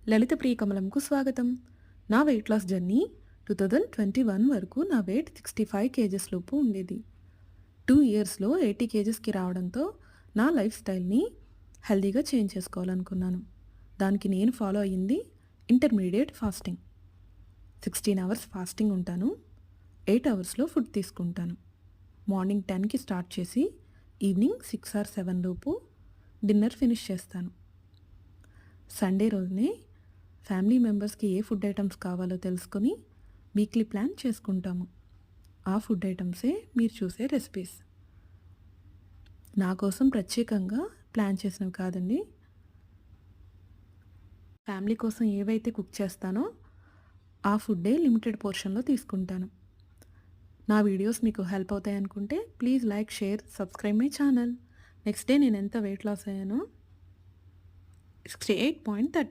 లలిత ప్రియకమలంకు స్వాగతం. నా weight loss journey 2021 వరకు నా వెయిట్ 65 కేజెస్ లోపు ఉండేది. 2 ఇయర్స్‌లో 80 కేజెస్‌కి రావడంతో నా లైఫ్ స్టైల్‌ని హెల్తీగా చేంజ్ చేసుకోవాలనుకున్నాను. దానికి నేను ఫాలో అయ్యింది ఇంటర్మీడియేట్ ఫాస్టింగ్. 16 అవర్స్ ఫాస్టింగ్ ఉంటాను. 8 అవర్స్‌లో ఫుడ్ తీసుకుంటాను. మార్నింగ్ 10కి స్టార్ట్ చేసి ఈవినింగ్ 6 ఆర్ 7 లోపు డిన్నర్ ఫినిష్ చేస్తాను. సండే రోజునే ఫ్యామిలీ మెంబర్స్కి ఏ ఫుడ్ ఐటమ్స్ కావాలో తెలుసుకొని వీక్లీ ప్లాన్ చేసుకుంటాము. ఆ ఫుడ్ ఐటమ్సే మీరు చూసే రెసిపీస్. నా కోసం ప్రత్యేకంగా ప్లాన్ చేసినవి కాదండి. ఫ్యామిలీ కోసం ఏవైతే కుక్ చేస్తానో ఆ ఫుడ్డే లిమిటెడ్ పోర్షన్లో తీసుకుంటాను. నా వీడియోస్ మీకు హెల్ప్ అవుతాయి అనుకుంటే please like, share, subscribe my channel. Next day నేను ఎంత వెయిట్ లాస్ అయ్యానో 68.30.